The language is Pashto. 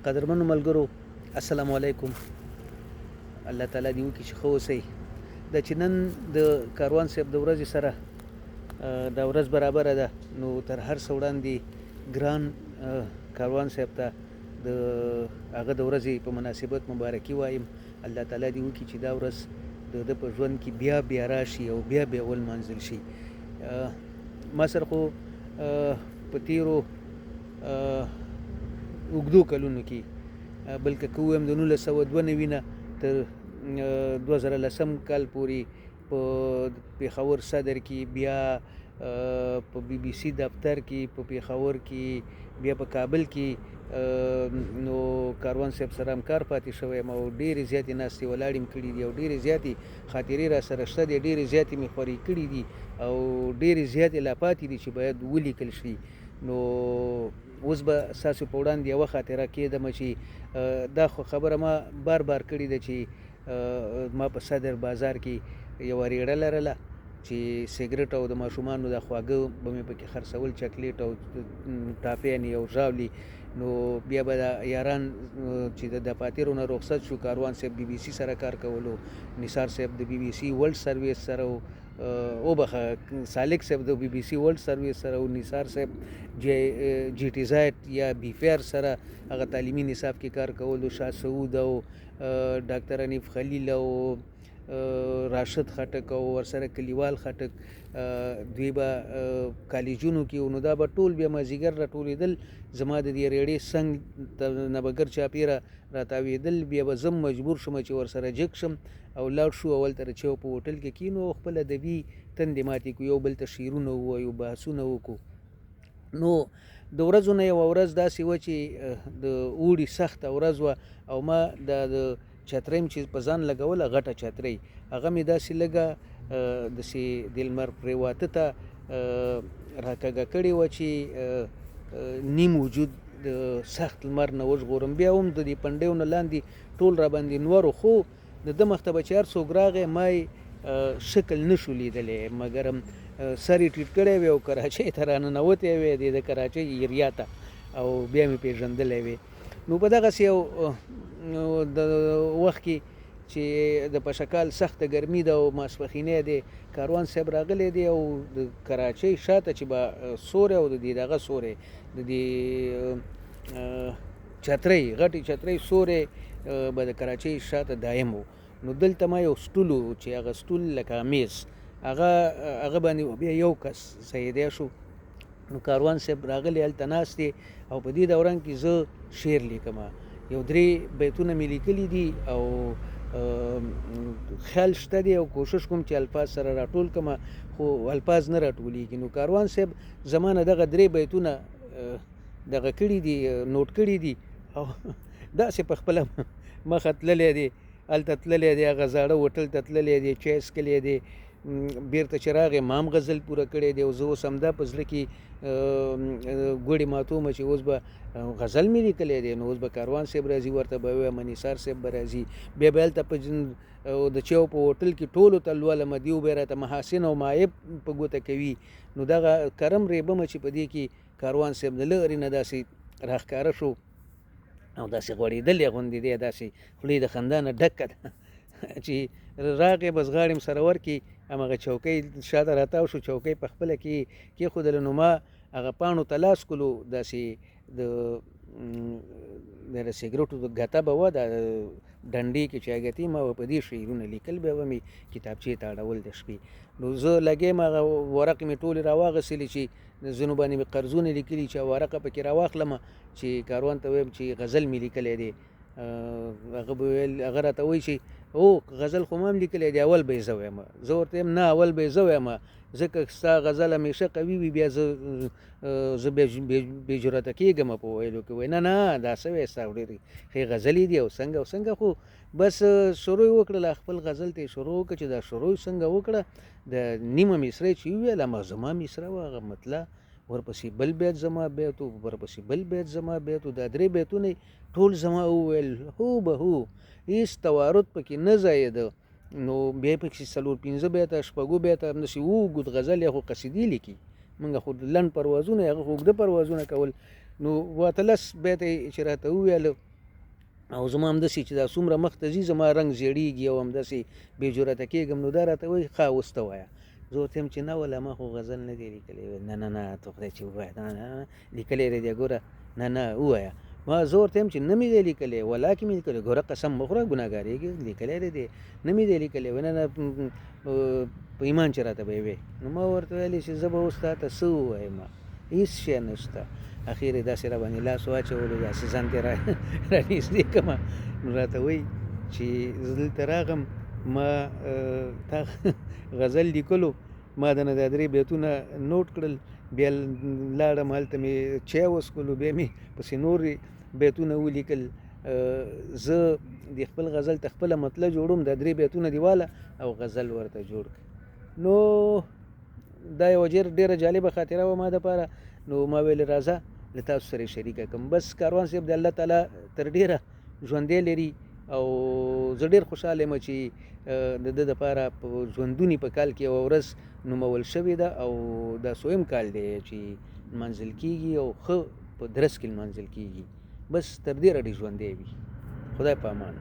قدرمنو ملګرو السلام علیکم. الله تعالی دې وکړي چې ښه اوسئ. دا چې نن د کاروان صاحب د ورځې سره دا ورځ برابره ده، نو تر هر څه وړاندې ګران کاروان صاحب ته د هغه د ورځې په مناسبت مبارکي وایم. الله تعالی دې وکړي چې دا ورځ د ده په ژوند کې بیا بیا راشي او بیا بیا ولمانځل شي. ما سره خو په تیرو اوږدو کلونو کې بلکې که ووایم د 1992 نه تر 2010 کال پورې په پېښور صدر کې، بیا په بي بي سي دفتر کې، په پېښور کې، بیا په کابل کې نو کاروان صاحب سره همکار پاتې شوی یم او ډېرې زیاتې ناستې ولاړې مې کړي دي او ډېرې زیاتې خاطرې را سره شته دي، ډېرې زیاتې مې خورې کړي دي او ډېرې زیاتې لا پاتې دي چې باید ولیکل شي. نو اوس به ستاسو په وړاندې یوه خاطره کېدمه چې دا خو خبره ما بار بار کړې ده چې ما په صدر بازار کې یوه ریړه لرله چې سګرټ او د ماشومانو د خواږه به مې پکې خرڅول، چاکلیټ او ټاپیانې او ژاولې. نو بیا به دا یاران چې د دفاترو نه رخصت شو، کاروان صاحب بي بي سي سره کار کولو، نثار صاحب د بي بي سي ورلډ سرویس سره وبخه سالک صاحب د بي بي سي ورلډ سرویس سره او نثار صاحب جی ټي زیډ یا بي فیر سره هغه تعلیمي نصاب کې کار کولو، شاه سعود او ډاکټر حنیف خلیل او راشد خټک او ورسره کلیوال خټک دوی به کالجونو کې نو دا به ټول بیا مازدیګر راټولېدل، زما د دې ریړې څنګ نه به ګر چاپېره راتاوېدل، بیا به زه مجبور شم چې ورسره جګ شم او لاړ شو اول ته د چایو په هوټل کې کینو او خپل ادبي تندې ماتې کړو، یو بل ته شعرونه ووایو، بحثونه وکړو. نو د ورځو نه یوه ورځ داسې وه چې د اوړي سخته ورځ وه او ما د چترۍ چې په ځان لګوله، غټه چترۍ، هغه مې داسې لږه داسې د لمر پرېواته ته راکږه کړې وه چې نیم وجود د سخت لمر نه وژغورم. بیا هم د دې پنډیو نه لاندې ټول را باندې نور، خو د ده مخ ته به چې هر څوک راغی ما شکل نه شو لیدلی، مګر سر یې ټیټ کړی وی او کراچۍ ته راننوتی وی، د کراچۍ ایریا ته، او بیا مې پېژندلی وی. نو په دغسې یو د وخت کې چې د پشکال سخته ګرمي ده او ماسپښینی دی، کاروان صاحب راغلی دی او د کراچۍ شاته چې به سوری او د دې دغه سوری د دې چترۍ غټې چترۍ سوری به د کراچۍ شاته دایم و. نو دلته ما یو سټول و چې هغه سټول لکه میز، هغه باندې بیا یو کس سیدی شو. نو کاروان صاحب راغلی هلته ناست دی او په دې دوران کې زه شعر لیکم، یو 3 بیتونه مې لیکلي دي او خیال شته دی او کوشش کوم چې الفاظ سره راټول کړم، خو الفاظ نه راټولېږي. نو کاروان صاحب زما نه دغه 3 بیتونه دغه کړي دي، نوټ کړي دي او داسې په خپله مخه تللی دی، هلته تللی دی، هغه زاړه هوټل ته تللی دی، چای څښلی دی، بیرته چې راغی ما هم غزل پوره کړی دی او زه اوس همدا په زړه کې ګوړې ماتومه چې اوس به غزل مې لیکلی دی. نو اوس به کاروان صاحب راځي، ورته به ووایم نثار صاحب به راځي، بیا به هلته په د چایو په هوټل کې ټولو ته لولمه، دیو به یې راته محاسن او معایب په ګوته کوي. نو دغه کرم ریبمه چې په دې کې کاروان صاحب د لرې نه داسې راښکاره شو او داسې غوړېدلی غوندې دی، داسې خولې د خندا نه ډکه ده چې راغی بس غاړې م سره ورکړي، همغه چوکۍ شاته راتاو شو، چوکۍ په خپله کې کېښودله. نو ما هغه پاڼو ته لاس کولو، داسې د سګرټو د ګته به وه، دا ډنډې کې چایګتې، ما به په دې شعرونه لیکل، بیا به مې کتابچې ته اړول د شپې. نو زه لګیم هغه ورقې مې ټولې راواغېستلې چې ځینو باندې مې قرضونه لیکلي چې ورقه پکې راواخلمه چې کاروان ته ووایم چې غزل مې لیکلی دی. هغه به ویل، هغه راته وایي چې او غزل خو ما هم لیکلی دی، اول به یې زه وایم. زه ورته وایم نه، اول به یې زه وایم، ځکه ستا غزل همیشه قوي وي، بیا زه بې جرأته کېږم په ویلو کې. وایي نه نه دا څه وایې، ستا ډېرې ښې غزلې دي او څنګه خو بس شروع یې وکړله، خپل غزل ته یې شروع وکړه چې دا شروع یې څنګه وکړه، د نیمه مصره چې وویل همغه زما مصره وه، هغه مطلع، ورپسې بل بیت زما بیت و، ورپسې بل بیت زما بیت و، دا 3 بیتونه ټول زما وویل، هو به هو، هېڅ توارد پکې نه ځایېده. نو بیا پکې 4-5 بیته شپږو بیته همداسې اوږد غزل یا خو قصیدې لیکي، موږ خو لنډ پروازونه، هغه خو اوږده پروازونه کول. نو 18 بیته یې چې راته وویل او زما همداسې چې دا څومره مخ ته ځي زما رنګ زیړېږي او همداسې بې جرأته کېږم، نو دا راته وایي ښه اوس ته وایه. زه ورته وایم چې نه والله ما خو غزل نه دی لیکلی. نه نه نه ته خدای چې ووایه لیکلی دی ګوره، نه نه ووایه. ما زه ورته وایم چې نه مې دی لیکلی، والله کې مې لیکلی، ګوره قسم مه خوره ګناهګارېږي، لیکلی دی نه مې دی لیکلی. نه نه په ایمان چې راته به یې وایې. نو ما ورته ویلې چې زه به اوس تا ته څه ووایم، هېڅ شی نشته. اخر یې داسې راباندې لاس واچولو، داسې ځان ته رانږدې کړمه. نو راته وایي چې زه دلته راغلم، ما تا غزل لیکلو، ما د نه دا 3 بیتونه نوټ کړل، بیا لاړم هلته مې چای وڅښلو، بیا مې پسې نور بیتونه ولیکل. زه د خپل غزل ته خپله مطلع جوړوم، دا 3 بیتونه دې واله او غزل ورته جوړ کړه. نو دا یوه ډېره جالبه خاطره وه ما دپاره. نو ما ویل راځه له تاسو سره یې شریکه کړم. بس کاروان صاحب د الله تعالی تر ډېره ژوندی لري او زه ډېر خوشحاله یم چې د ده دپاره په ژوندوني په کال کې یوه ورځ نومول شوې ده او دا 100م کال دی چې نمانځل کېږي او ښه په درس کې نمانځل کېږي. بس تر ډېره ډېر ژوندی وي. خدای په امان.